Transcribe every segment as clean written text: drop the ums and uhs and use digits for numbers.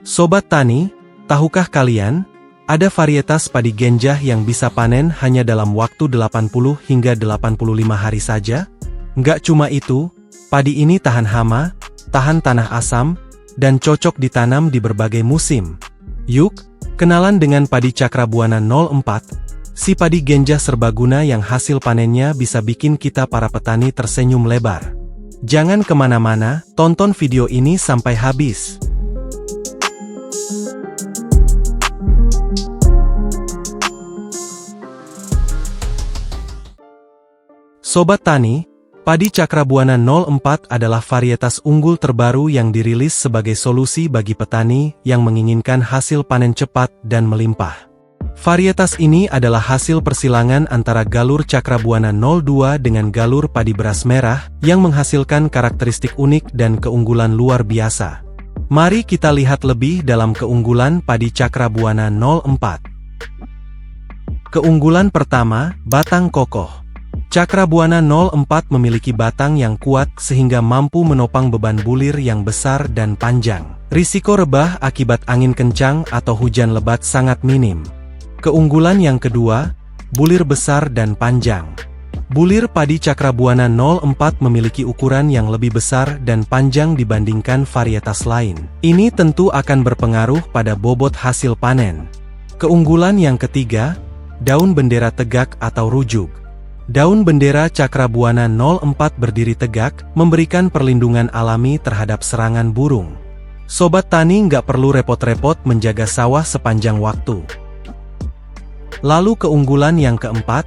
Sobat Tani, tahukah kalian, ada varietas padi genjah yang bisa panen hanya dalam waktu 80 hingga 85 hari saja? Nggak cuma itu, padi ini tahan hama, tahan tanah asam, dan cocok ditanam di berbagai musim. Yuk, kenalan dengan padi Cakrabuana 04, si padi genjah serbaguna yang hasil panennya bisa bikin kita para petani tersenyum lebar. Jangan kemana-mana, tonton video ini sampai habis. Sobat Tani, padi Cakrabuana 04 adalah varietas unggul terbaru yang dirilis sebagai solusi bagi petani yang menginginkan hasil panen cepat dan melimpah. Varietas ini adalah hasil persilangan antara galur Cakrabuana 02 dengan galur padi beras merah yang menghasilkan karakteristik unik dan keunggulan luar biasa. Mari kita lihat lebih dalam keunggulan padi Cakrabuana 04. Keunggulan pertama, batang kokoh. Cakrabuana 04 memiliki batang yang kuat sehingga mampu menopang beban bulir yang besar dan panjang. Risiko rebah akibat angin kencang atau hujan lebat sangat minim. Keunggulan yang kedua, bulir besar dan panjang. Bulir padi Cakrabuana 04 memiliki ukuran yang lebih besar dan panjang dibandingkan varietas lain. Ini tentu akan berpengaruh pada bobot hasil panen. Keunggulan yang ketiga, daun bendera tegak atau rujug. Daun bendera Cakrabuana 04 berdiri tegak, memberikan perlindungan alami terhadap serangan burung. Sobat Tani nggak perlu repot-repot menjaga sawah sepanjang waktu. Lalu keunggulan yang keempat,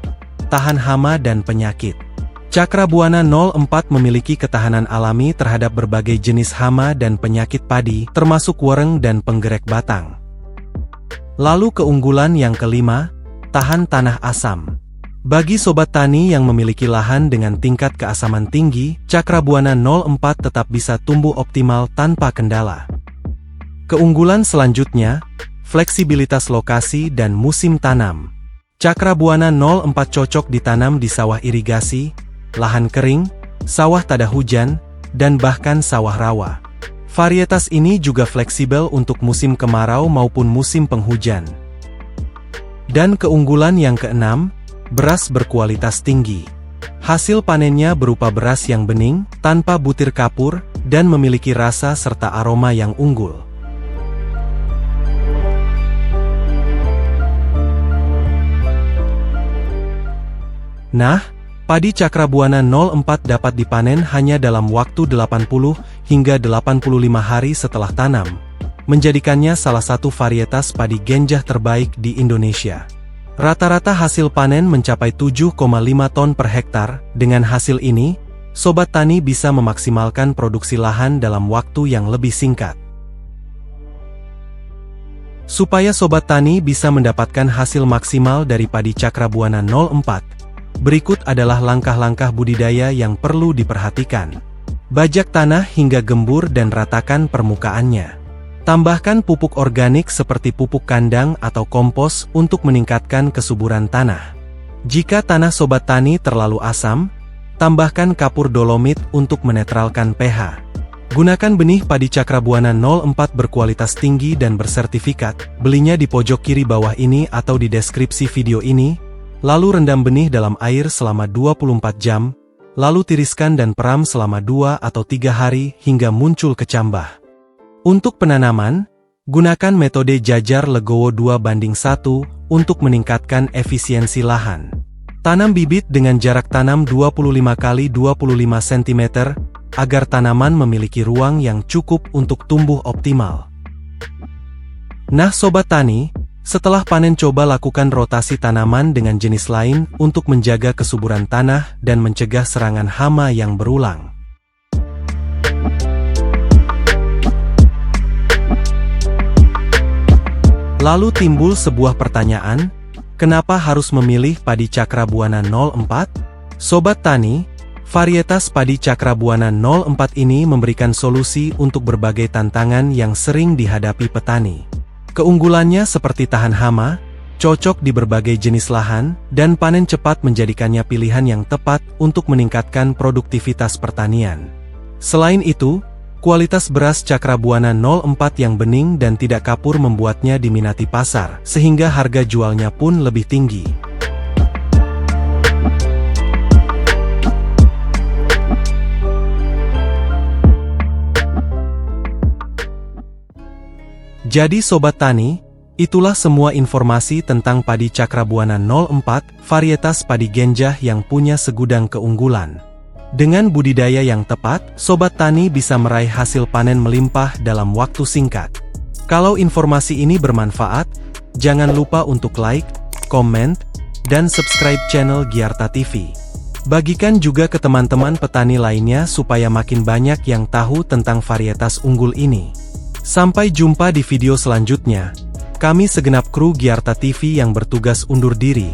tahan hama dan penyakit. Cakrabuana 04 memiliki ketahanan alami terhadap berbagai jenis hama dan penyakit padi, termasuk wereng dan penggerek batang. Lalu keunggulan yang kelima, tahan tanah asam. Bagi Sobat Tani yang memiliki lahan dengan tingkat keasaman tinggi, Cakrabuana 04 tetap bisa tumbuh optimal tanpa kendala. Keunggulan selanjutnya, fleksibilitas lokasi dan musim tanam. Cakrabuana 04 cocok ditanam di sawah irigasi, lahan kering, sawah tada hujan, dan bahkan sawah rawa. Varietas ini juga fleksibel untuk musim kemarau maupun musim penghujan. Dan keunggulan yang keenam, beras berkualitas tinggi. Hasil panennya berupa beras yang bening, tanpa butir kapur, dan memiliki rasa serta aroma yang unggul. Nah, padi Cakrabuana 04 dapat dipanen hanya dalam waktu 80 hingga 85 hari setelah tanam, menjadikannya salah satu varietas padi genjah terbaik di Indonesia. Rata-rata hasil panen mencapai 7,5 ton per hektar. Dengan hasil ini, Sobat Tani bisa memaksimalkan produksi lahan dalam waktu yang lebih singkat. Supaya Sobat Tani bisa mendapatkan hasil maksimal dari padi Cakrabuana 04, berikut adalah langkah-langkah budidaya yang perlu diperhatikan. Bajak tanah hingga gembur dan ratakan permukaannya. Tambahkan pupuk organik seperti pupuk kandang atau kompos untuk meningkatkan kesuburan tanah. Jika tanah Sobat Tani terlalu asam, tambahkan kapur dolomit untuk menetralkan pH. Gunakan benih padi Cakrabuana 04 berkualitas tinggi dan bersertifikat. Belinya di pojok kiri bawah ini atau di deskripsi video ini. Lalu rendam benih dalam air selama 24 jam, lalu tiriskan dan peram selama 2 atau 3 hari hingga muncul kecambah. Untuk penanaman, gunakan metode jajar legowo 2:1 untuk meningkatkan efisiensi lahan. Tanam bibit dengan jarak tanam 25 x 25 cm, agar tanaman memiliki ruang yang cukup untuk tumbuh optimal. Nah Sobat Tani, setelah panen coba lakukan rotasi tanaman dengan jenis lain untuk menjaga kesuburan tanah dan mencegah serangan hama yang berulang. Lalu timbul sebuah pertanyaan, kenapa harus memilih padi Cakrabuana 04? Sobat Tani, varietas padi Cakrabuana 04 ini memberikan solusi untuk berbagai tantangan yang sering dihadapi petani. Keunggulannya seperti tahan hama, cocok di berbagai jenis lahan, dan panen cepat menjadikannya pilihan yang tepat untuk meningkatkan produktivitas pertanian. Selain itu, Kualitas beras Cakrabuana 04 yang bening dan tidak kapur membuatnya diminati pasar, sehingga harga jualnya pun lebih tinggi. Jadi Sobat Tani, itulah semua informasi tentang padi Cakrabuana 04, varietas padi Genjah yang punya segudang keunggulan. Dengan budidaya yang tepat, Sobat Tani bisa meraih hasil panen melimpah dalam waktu singkat. Kalau informasi ini bermanfaat, jangan lupa untuk like, komen, dan subscribe channel Giarta TV. Bagikan juga ke teman-teman petani lainnya supaya makin banyak yang tahu tentang varietas unggul ini. Sampai jumpa di video selanjutnya. Kami segenap kru Giarta TV yang bertugas undur diri.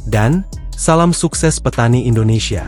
Dan, salam sukses petani Indonesia.